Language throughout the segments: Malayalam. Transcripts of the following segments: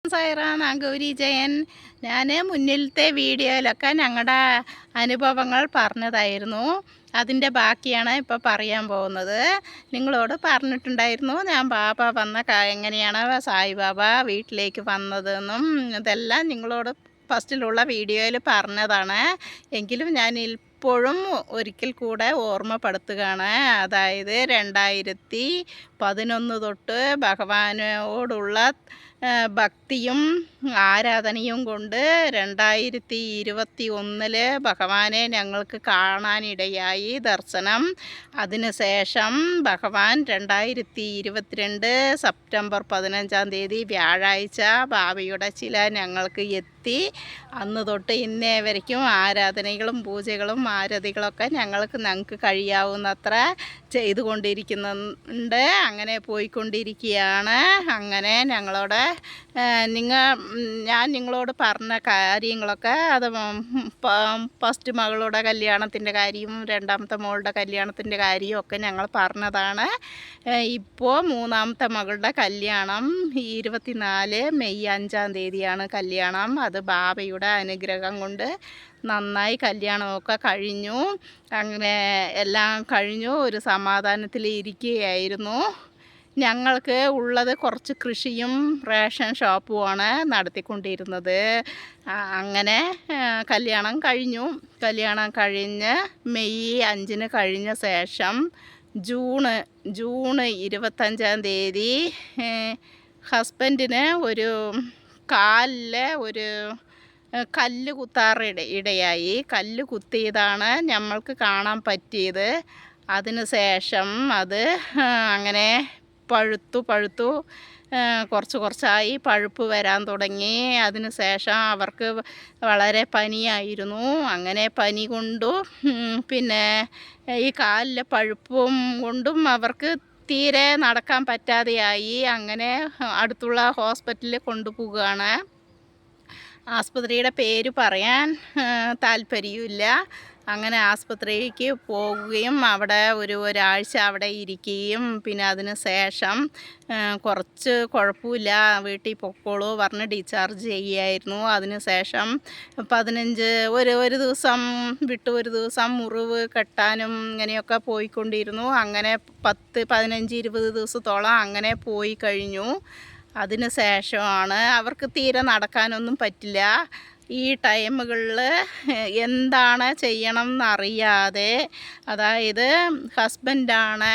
സായിറാം, ഞാൻ ഗൗരി ജയൻ. ഞാൻ മുന്നിലത്തെ വീഡിയോയിലൊക്കെ ഞങ്ങളുടെ അനുഭവങ്ങൾ പറഞ്ഞതായിരുന്നു. അതിൻ്റെ ബാക്കിയാണ് ഇപ്പോൾ പറയാൻ പോകുന്നത്. നിങ്ങളോട് പറഞ്ഞിട്ടുണ്ടായിരുന്നു ഞാൻ ബാബ വന്ന എങ്ങനെയാണ് സായിബാബ വീട്ടിലേക്ക് വന്നതെന്നും ഇതെല്ലാം നിങ്ങളോട് ഫസ്റ്റിലുള്ള വീഡിയോയിൽ പറഞ്ഞതാണ്. എങ്കിലും ഞാൻ ഇപ്പോഴും ഒരിക്കൽ കൂടെ ഓർമ്മപ്പെടുത്തുകയാണ്. അതായത് 2011 തൊട്ട് ഭഗവാനോടുള്ള ഭക്തിയും ആരാധനയും കൊണ്ട് 2021 ഭഗവാനെ ഞങ്ങൾക്ക് കാണാനിടയായി ദർശനം. അതിനുശേഷം ഭഗവാൻ 2022 സെപ്റ്റംബർ 15 വ്യാഴാഴ്ച ബാബയുടെ ചില ഞങ്ങൾക്ക് എത്തി. അന്ന് തൊട്ട് ഇന്നേ വരയ്ക്കും ആരാധനകളും പൂജകളും ആരതികളൊക്കെ ഞങ്ങൾക്ക് കഴിയാവുന്നത്ര ചെയ്തുകൊണ്ടിരിക്കുന്നുണ്ട്. അങ്ങനെ പോയിക്കൊണ്ടിരിക്കുകയാണ്. അങ്ങനെ ഞങ്ങളോട് ഞാൻ നിങ്ങളോട് പറഞ്ഞ കാര്യങ്ങളൊക്കെ അത് ഫസ്റ്റ് മകളുടെ കല്യാണത്തിൻ്റെ കാര്യവും രണ്ടാമത്തെ മോളുടെ കല്യാണത്തിൻ്റെ കാര്യവും ഒക്കെ ഞങ്ങൾ പറഞ്ഞതാണ്. ഇപ്പോൾ മൂന്നാമത്തെ മകളുടെ കല്യാണം 24 മെയ് 5 കല്യാണം. അത് ബാബയുടെ അനുഗ്രഹം കൊണ്ട് നന്നായി കല്യാണമൊക്കെ കഴിഞ്ഞു. അങ്ങനെ എല്ലാം കഴിഞ്ഞു ഒരു സമാധാനത്തിൽ ഇരിക്കുകയായിരുന്നു. ഞങ്ങൾക്ക് ഉള്ളത് കുറച്ച് കൃഷിയും റേഷൻ ഷോപ്പുമാണ് നടത്തിക്കൊണ്ടിരുന്നത്. അങ്ങനെ കല്യാണം കഴിഞ്ഞു. കല്യാണം കഴിഞ്ഞ് മെയ് 5 കഴിഞ്ഞ ശേഷം ജൂൺ 25 ഹസ്ബൻഡിന് ഒരു കാലിൽ ഒരു കല്ല് ഇടയായി. കല്ല് കുത്തിയതാണ് നമ്മൾക്ക് കാണാൻ പറ്റിയത്. അതിന് ശേഷം അത് അങ്ങനെ പഴുത്തു കുറച്ചായി പഴുപ്പ് വരാൻ തുടങ്ങി. അതിന് ശേഷം അവർക്ക് വളരെ പനിയായിരുന്നു. അങ്ങനെ പനി കൊണ്ടു പിന്നെ ഈ കാലിലെ പഴുപ്പും കൊണ്ടും അവർക്ക് തീരെ നടക്കാൻ പറ്റാതെയായി. അങ്ങനെ അടുത്തുള്ള ഹോസ്പിറ്റലിൽ കൊണ്ടുപോവുകയാണ്. ആസ്പത്രിയുടെ പേര് പറയാൻ താല്പര്യമില്ല. അങ്ങനെ ആസ്പത്രിക്ക് പോകുകയും അവിടെ ഒരാഴ്ച അവിടെ ഇരിക്കുകയും പിന്നെ അതിന് ശേഷം കുറച്ച് കുഴപ്പമില്ല വീട്ടിൽ പൊക്കോളൂ പറഞ്ഞ് ഡിസ്ചാർജ് ചെയ്യുകയായിരുന്നു. അതിന് ശേഷം 15 ഒരു ദിവസം വിട്ട് ഒരു ദിവസം മുറിവ് കെട്ടാനും ഇങ്ങനെയൊക്കെ പോയിക്കൊണ്ടിരുന്നു. അങ്ങനെ 10, 15, 20 ദിവസത്തോളം അങ്ങനെ പോയി കഴിഞ്ഞു. അതിന് ശേഷമാണ് അവർക്ക് തീരെ നടക്കാനൊന്നും പറ്റില്ല. ഈ ടൈമുകളിൽ എന്താണ് ചെയ്യണം എന്നറിയാതെ, അതായത് ഹസ്ബൻഡാണ്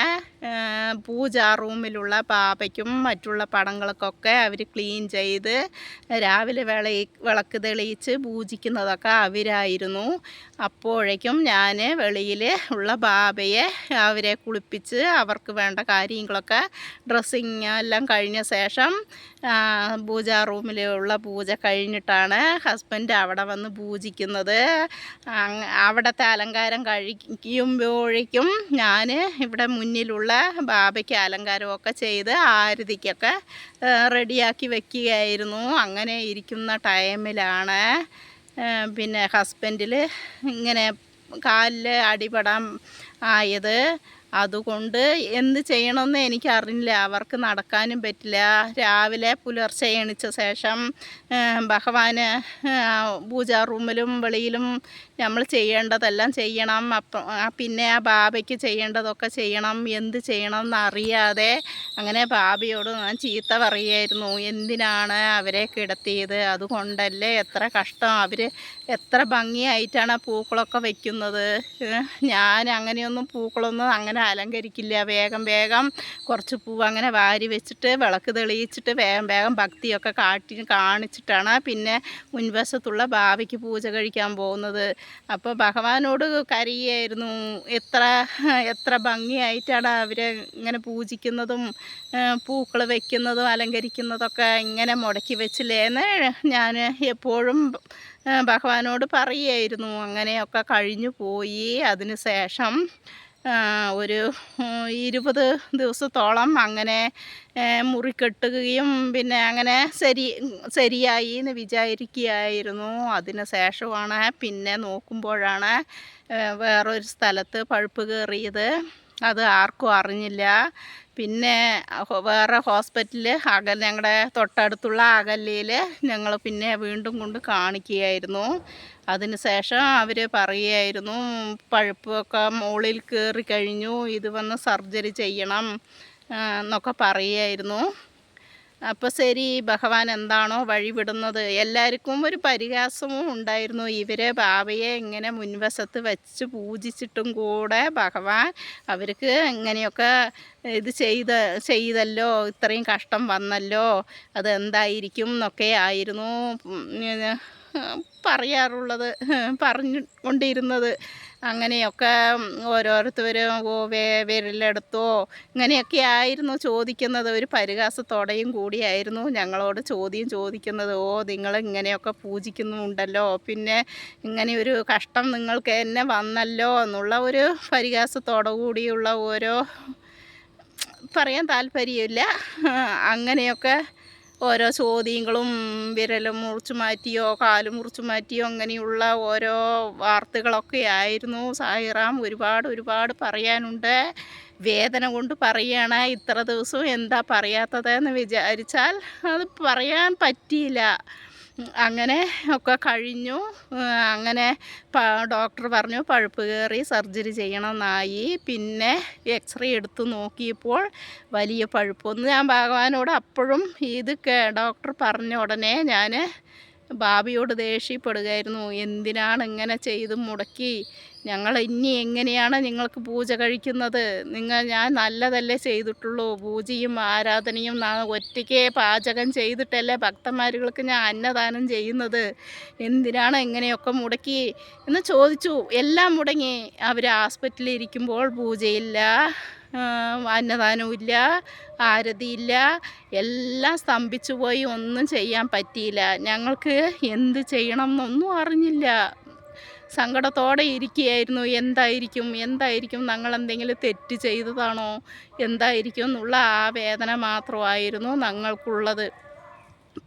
പൂജാ റൂമിലുള്ള ബാബയ്ക്കും മറ്റുള്ള പടങ്ങൾക്കൊക്കെ അവർ ക്ലീൻ ചെയ്ത് രാവിലെ വിളക്ക് തെളിയിച്ച് പൂജിക്കുന്നതൊക്കെ അവരായിരുന്നു. അപ്പോഴേക്കും ഞാൻ വെളിയിൽ ഉള്ള ബാബയെ അവരെ കുളിപ്പിച്ച് അവർക്ക് വേണ്ട കാര്യങ്ങളൊക്കെ ഡ്രസ്സിങ് എല്ലാം കഴിഞ്ഞ ശേഷം പൂജാ റൂമിലുള്ള പൂജ കഴിഞ്ഞിട്ടാണ് ഹസ്ബൻഡ് അവിടെ വന്ന് പൂജിക്കുന്നത്. അവിടുത്തെ അലങ്കാരം കഴിക്കുമ്പോഴേക്കും ഞാൻ ഇവിടെ മുന്നിലുള്ള ബാബയ്ക്ക് അലങ്കാരമൊക്കെ ചെയ്ത് ആരതിക്കൊക്കെ റെഡിയാക്കി വയ്ക്കുകയായിരുന്നു. അങ്ങനെ ഇരിക്കുന്ന ടൈമിലാണ് പിന്നെ ഹസ്ബൻഡിൽ ഇങ്ങനെ കാലിൽ അടിപെടാൻ ആയത്. അതുകൊണ്ട് എന്ത് ചെയ്യണമെന്ന് എനിക്കറിയില്ല. അവർക്ക് നടക്കാനും പറ്റില്ല. രാവിലെ പുലർച്ചെ എണിച്ച ശേഷം ഭഗവാന് പൂജാ റൂമിലും വെളിയിലും നമ്മൾ ചെയ്യേണ്ടതെല്ലാം ചെയ്യണം. പിന്നെ ആ ബാബയ്ക്ക് ചെയ്യേണ്ടതൊക്കെ ചെയ്യണം. എന്ത് ചെയ്യണം എന്നറിയാതെ അങ്ങനെ ബാബയോട് ഞാൻ ചീത്ത പറയുമായിരുന്നു. എന്തിനാണ് അവരെ കിടത്തിയത്? അതുകൊണ്ടല്ലേ എത്ര കഷ്ടം. അവർ എത്ര ഭംഗിയായിട്ടാണ് പൂക്കളൊക്കെ വയ്ക്കുന്നത്. ഞാൻ അങ്ങനെയൊന്നും പൂക്കളൊന്നും അങ്ങനെ അലങ്കരിക്കില്ല. വേഗം കുറച്ച് പൂവ് അങ്ങനെ വാരി വെച്ചിട്ട് വിളക്ക് തെളിയിച്ചിട്ട് വേഗം ഭക്തിയൊക്കെ കാണിച്ചിട്ടാണ് പിന്നെ മുൻവശത്തുള്ള ബാബയ്ക്ക് പൂജ കഴിക്കാൻ പോകുന്നത്. അപ്പോൾ ഭഗവാനോട് കരയുകയായിരുന്നു. എത്ര ഭംഗിയായിട്ടാണ് അവരെ ഇങ്ങനെ പൂജിക്കുന്നതും പൂക്കൾ വയ്ക്കുന്നതും അലങ്കരിക്കുന്നതൊക്കെ ഇങ്ങനെ മുടക്കി വെച്ചില്ലേന്ന് ഞാൻ എപ്പോഴും ഭഗവാനോട് പറയുമായിരുന്നു. അങ്ങനെയൊക്കെ കഴിഞ്ഞു പോയി. അതിന് ശേഷം ഒരു 20 ദിവസത്തോളം അങ്ങനെ മുറി കെട്ടുകയും പിന്നെ അങ്ങനെ ശരിയായി എന്ന് വിചാരിക്കുകയായിരുന്നു. അതിന് ശേഷമാണ് പിന്നെ നോക്കുമ്പോഴാണ് വേറൊരു സ്ഥലത്ത് പഴുപ്പ് കയറിയത്. അത് ആർക്കും അറിഞ്ഞില്ല. പിന്നെ വേറെ ഹോസ്പിറ്റലിൽ ഞങ്ങളുടെ തൊട്ടടുത്തുള്ള അകലയിൽ ഞങ്ങൾ പിന്നെ വീണ്ടും കൊണ്ട് കാണിക്കുകയായിരുന്നു. അതിന് ശേഷം അവർ പറയുകയായിരുന്നു, പഴുപ്പൊക്കെ മുകളിൽ കയറി കഴിഞ്ഞു, ഇത് വന്ന് സർജറി ചെയ്യണം എന്നൊക്കെ പറയുകയായിരുന്നു. അപ്പോൾ ശരി, ഭഗവാൻ എന്താണോ വഴിവിടുന്നത്. എല്ലാവർക്കും ഒരു പരിഹാസവും ഉണ്ടായിരുന്നു. ഇവരെ ബാബയെ ഇങ്ങനെ മുൻവശത്ത് വെച്ച് പൂജിച്ചിട്ടും കൂടെ ഭഗവാൻ അവർക്ക് ഇങ്ങനെയൊക്കെ ഇത് ചെയ്തല്ലോ, ഇത്രയും കഷ്ടം വന്നല്ലോ, അതെന്തായിരിക്കും എന്നൊക്കെ ആയിരുന്നു പറയാറുള്ളത്, പറഞ്ഞുകൊണ്ടിരുന്നത്. അങ്ങനെയൊക്കെ ഓരോരുത്തരും വിരലെടുത്തോ ഇങ്ങനെയൊക്കെ ആയിരുന്നു ചോദിക്കുന്നത്. ഒരു പരിഹാസത്തോടെയും കൂടിയായിരുന്നു ഞങ്ങളോട് ചോദ്യം ചോദിക്കുന്നത്. നിങ്ങൾ ഇങ്ങനെയൊക്കെ പൂജിക്കുന്നുണ്ടല്ലോ, പിന്നെ ഇങ്ങനെ ഒരു കഷ്ടം നിങ്ങൾക്ക് തന്നെ വന്നല്ലോ എന്നുള്ള ഒരു പരിഹാസത്തോടു കൂടിയുള്ള ഓരോ പറയാൻ താല്പര്യമില്ല. അങ്ങനെയൊക്കെ ഓരോ ചോദ്യങ്ങളും വിരൽ മുറിച്ച് മാറ്റിയോ കാല് മുറിച്ച് മാറ്റിയോ അങ്ങനെയുള്ള ഓരോ വാർത്തകളൊക്കെ ആയിരുന്നു. സായിറാം ഒരുപാട് പറയാനുണ്ട്. വേദന കൊണ്ട് പറയുകയാണ്. ഇത്ര ദിവസവും എന്താ പറയാത്തതെന്ന് വിചാരിച്ചാൽ അത് പറയാൻ പറ്റിയില്ല. അങ്ങനെ ഒക്കെ കഴിഞ്ഞു. അങ്ങനെ ഡോക്ടർ പറഞ്ഞു പഴുപ്പ് കയറി സർജറി ചെയ്യണമെന്നായി. പിന്നെ എക്സ്റേ എടുത്ത് നോക്കിയപ്പോൾ വലിയ പഴുപ്പൊന്നും. ഞാൻ ഭഗവാനോട് അപ്പോഴും ഇത് ഡോക്ടർ പറഞ്ഞ ഉടനെ ഞാൻ ബാബിയോട് ദേഷ്യപ്പെടുകയായിരുന്നു. എന്തിനാണ് ഇങ്ങനെ ചെയ്ത് മുടക്കി? ഞങ്ങൾ ഇനി എങ്ങനെയാണ് നിങ്ങൾക്ക് പൂജ കഴിക്കുന്നത്? ഞാൻ നല്ലതല്ലേ ചെയ്തിട്ടുള്ളൂ. പൂജയും ആരാധനയും ഒറ്റയ്ക്ക് പാചകം ചെയ്തിട്ടല്ലേ ഭക്തന്മാരുകൾക്ക് ഞാൻ അന്നദാനം ചെയ്യുന്നത്. എന്തിനാണ് ഇങ്ങനെയൊക്കെ മുടക്കി എന്ന് ചോദിച്ചു. എല്ലാം മുടങ്ങി. അവർ ഹോസ്പിറ്റലിൽ ഇരിക്കുമ്പോൾ പൂജയില്ല, അന്നദാനവും ഇല്ല, ആരതിയില്ല, എല്ലാം സ്തംഭിച്ചു പോയി. ഒന്നും ചെയ്യാൻ പറ്റിയില്ല. ഞങ്ങൾക്ക് എന്ത് ചെയ്യണം എന്നൊന്നും അറിഞ്ഞില്ല. സങ്കടത്തോടെ ഇരിക്കുകയായിരുന്നു. എന്തായിരിക്കും ഞങ്ങളെന്തെങ്കിലും തെറ്റ് ചെയ്തതാണോ, എന്തായിരിക്കും എന്നുള്ള ആ വേദന മാത്രമായിരുന്നു ഞങ്ങൾക്കുള്ളത്.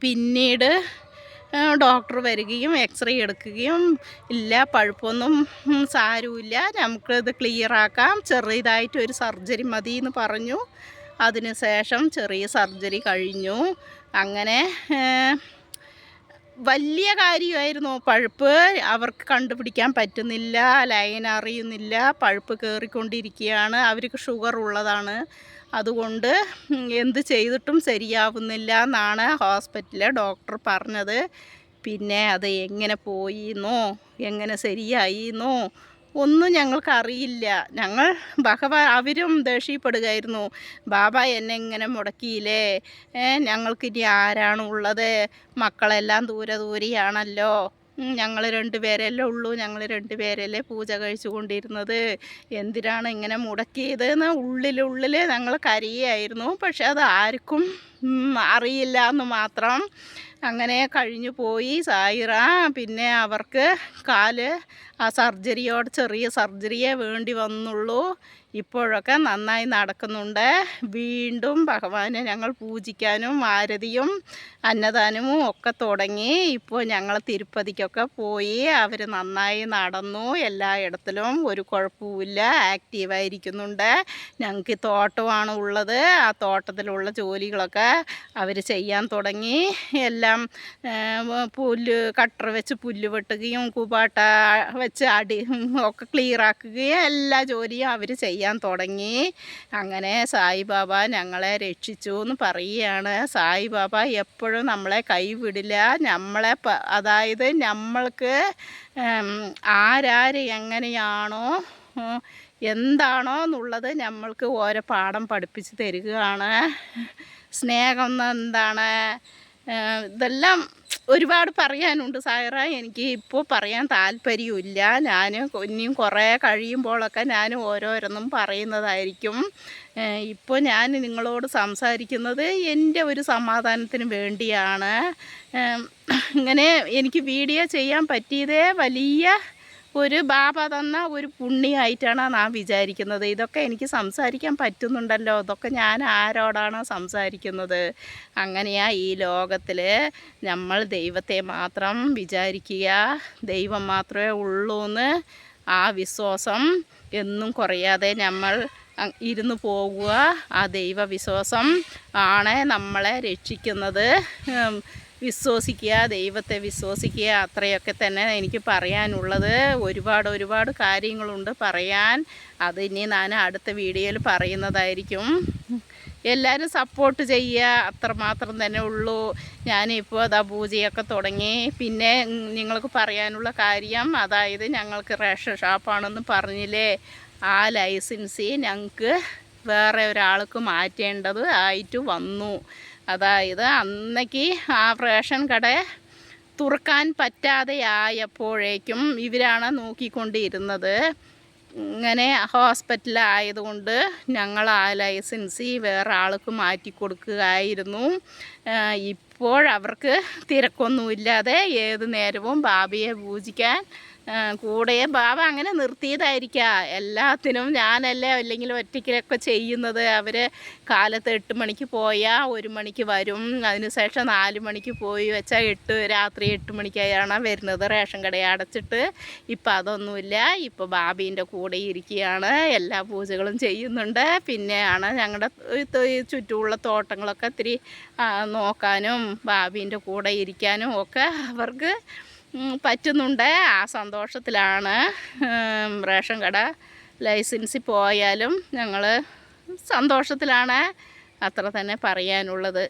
പിന്നീട് ഡോക്ടർ വരികയും എക്സ്റേ എടുക്കുകയും ഇല്ല, പഴുപ്പൊന്നും സാരമില്ല, നമുക്കിത് ക്ലിയറാക്കാം, ചെറിയതായിട്ടൊരു സർജറി മതി എന്ന് പറഞ്ഞു. അതിന് ശേഷം ചെറിയ സർജറി കഴിഞ്ഞു. അങ്ങനെ വലിയ കാര്യമായിരുന്നു. പഴുപ്പ് അവർക്ക് കണ്ടുപിടിക്കാൻ പറ്റുന്നില്ല, ലൈൻ അറിയുന്നില്ല, പഴുപ്പ് കയറിക്കൊണ്ടിരിക്കുകയാണ്. അവർക്ക് ഷുഗർ ഉള്ളതാണ്. അതുകൊണ്ട് എന്ത് ചെയ്തിട്ടും ശരിയാവുന്നില്ല എന്നാണ് ഹോസ്പിറ്റലിലെ ഡോക്ടർ പറഞ്ഞത്. പിന്നെ അത് എങ്ങനെ പോയിന്നോ എങ്ങനെ ശരിയായിന്നോ ഒന്നും ഞങ്ങൾക്കറിയില്ല. അവരും ദേഷ്യപ്പെടുകയായിരുന്നു. ബാബ എന്നെ ഇങ്ങനെ മുടക്കിയില്ലേ, ഞങ്ങൾക്കിനി ആരാണ് ഉള്ളത്? മക്കളെല്ലാം ദൂരെയാണല്ലോ, ഞങ്ങൾ 2 പേരല്ലേ ഉള്ളൂ, ഞങ്ങൾ 2 പേരല്ലേ പൂജ കഴിച്ചു കൊണ്ടിരുന്നത്, എന്തിനാണ് ഇങ്ങനെ മുടക്കിയതെന്ന് ഉള്ളിൽ ഞങ്ങൾ കരയുകയായിരുന്നു. പക്ഷെ അത് ആർക്കും അറിയില്ല എന്ന് മാത്രം. അങ്ങനെ കഴിഞ്ഞു പോയി സായിറാം. പിന്നെ അവർക്ക് കാല് ചെറിയ സർജറിയേ വേണ്ടി വന്നുള്ളൂ. ഇപ്പോഴൊക്കെ നന്നായി നടക്കുന്നുണ്ട്. വീണ്ടും ഭഗവാനെ ഞങ്ങൾ പൂജിക്കാനും ആരതിയും അന്നദാനവും ഒക്കെ തുടങ്ങി. ഇപ്പോൾ ഞങ്ങൾ തിരുപ്പതിക്കൊക്കെ പോയി. അവർ നന്നായി നടന്നു. എല്ലായിടത്തിലും ഒരു കുഴപ്പവുമില്ല, ആക്റ്റീവായിരിക്കുന്നുണ്ട്. ഞങ്ങൾക്ക് തോട്ടമാണ് ഉള്ളത്. ആ തോട്ടത്തിലുള്ള ജോലികളൊക്കെ അവർ ചെയ്യാൻ തുടങ്ങി. എല്ലാം കട്ടർ വെച്ച് പുല്ല് വെട്ടുകയും കൂപ്പാട്ട വെച്ച് ഒക്കെ ക്ലിയറാക്കുകയും എല്ലാ ജോലിയും അവർ ചെയ്യാൻ തുടങ്ങി. അങ്ങനെ സായിബാബ ഞങ്ങളെ രക്ഷിച്ചു എന്ന് പറയുകയാണ്. സായിബാബ എപ്പോഴും നമ്മളെ കൈവിടില്ല. അതായത് നമ്മൾക്ക് ആരാര് എങ്ങനെയാണോ എന്താണോ എന്നുള്ളത് നമ്മൾക്ക് ഓരോ പാഠം പഠിപ്പിച്ച് തരികയാണ്. സ്നേഹം എന്താണ്, ഇതെല്ലാം ഒരുപാട് പറയാനുണ്ട് സായിറ. എനിക്ക് ഇപ്പോൾ പറയാൻ താല്പര്യമില്ല. ഞാൻ ഇനിയും കുറേ കഴിയുമ്പോഴൊക്കെ ഞാൻ ഓരോന്നും പറയുന്നതായിരിക്കും. ഇപ്പോൾ ഞാൻ നിങ്ങളോട് സംസാരിക്കുന്നത് എൻ്റെ ഒരു സമാധാനത്തിന് വേണ്ടിയാണ്. ഇങ്ങനെ എനിക്ക് വീഡിയോ ചെയ്യാൻ പറ്റിയതേ വലിയ ഒരു ബാബ തന്ന ഒരു പുണ്യമായിട്ടാണ് ഞാൻ വിചാരിക്കുന്നത്. ഇതൊക്കെ എനിക്ക് സംസാരിക്കാൻ പറ്റുന്നുണ്ടല്ലോ, ഇതൊക്കെ ഞാൻ ആരോടാണ് സംസാരിക്കുന്നത്? അങ്ങനെയാ ഈ ലോകത്തിൽ നമ്മൾ ദൈവത്തെ മാത്രം വിചാരിക്കുക, ദൈവം മാത്രമേ ഉള്ളൂ എന്ന് ആ വിശ്വാസം എന്നും കുറയാതെ നമ്മൾ ഇരുന്ന് പോകുക. ആ ദൈവവിശ്വാസം ആണ് നമ്മളെ രക്ഷിക്കുന്നത്. വിശ്വസിക്കുക, ദൈവത്തെ വിശ്വസിക്കുക. അത്രയൊക്കെ തന്നെ എനിക്ക് പറയാനുള്ളത്. ഒരുപാട് കാര്യങ്ങളുണ്ട് പറയാൻ. അത് ഇനി ഞാൻ അടുത്ത വീഡിയോയിൽ പറയുന്നതായിരിക്കും. എല്ലാവരും സപ്പോർട്ട് ചെയ്യുക, അത്രമാത്രം തന്നെ ഉള്ളൂ. ഞാനിപ്പോൾ അതാ പൂജയൊക്കെ തുടങ്ങി. പിന്നെ നിങ്ങൾക്ക് പറയാനുള്ള കാര്യം, അതായത് ഞങ്ങൾക്ക് റേഷൻ ഷാപ്പാണെന്ന് പറഞ്ഞില്ലേ, ആ ലൈസൻസ് ഞങ്ങൾക്ക് വേറെ ഒരാൾക്ക് മാറ്റേണ്ടത് ആയിട്ട് വന്നു. അതായത് അന്നേക്ക് ആ റേഷൻ കട തുറക്കാൻ പറ്റാതെ ആയപ്പോഴേക്കും ഇവരാണ് നോക്കിക്കൊണ്ടിരുന്നത്. ഇങ്ങനെ ഹോസ്പിറ്റലായതുകൊണ്ട് ഞങ്ങൾ ആ ലൈസൻസ് വേറെ ആൾക്ക് മാറ്റി കൊടുക്കുകയായിരുന്നു. ഇപ്പോൾ അവർക്ക് തിരക്കൊന്നുമില്ലാതെ ഏത് നേരവും ബാബയെ പൂജിക്കാൻ കൂടെ ബാബ അങ്ങനെ നിർത്തിയതായിരിക്കാം. എല്ലാത്തിനും ഞാനല്ലേ അല്ലെങ്കിൽ ഒറ്റയ്ക്കൊക്കെ ചെയ്യുന്നത്. അവർ കാലത്ത് 8 മണിക്ക് പോയാൽ 1 മണിക്ക് വരും. അതിനുശേഷം 4 മണിക്ക് പോയി വെച്ചാൽ രാത്രി 8 മണിക്കാണ് വരുന്നത്. റേഷൻ കടയെ അടച്ചിട്ട് ഇപ്പം അതൊന്നുമില്ല. ഇപ്പോൾ ബാബീൻ്റെ കൂടെ ഇരിക്കുകയാണ്, എല്ലാ പൂജകളും ചെയ്യുന്നുണ്ട്. പിന്നെയാണ് ഞങ്ങളുടെ ചുറ്റുമുള്ള തോട്ടങ്ങളൊക്കെ ഇത്തിരി നോക്കാനും ബാബീൻ്റെ കൂടെ ഇരിക്കാനും ഒക്കെ അവർക്ക് പറ്റുന്നുണ്ട്. ആ സന്തോഷത്തിലാണ്. റേഷൻ കട ലൈസൻസിൽ പോയാലും ഞങ്ങൾ സന്തോഷത്തിലാണ്. അത്ര തന്നെ പറയാനുള്ളത്.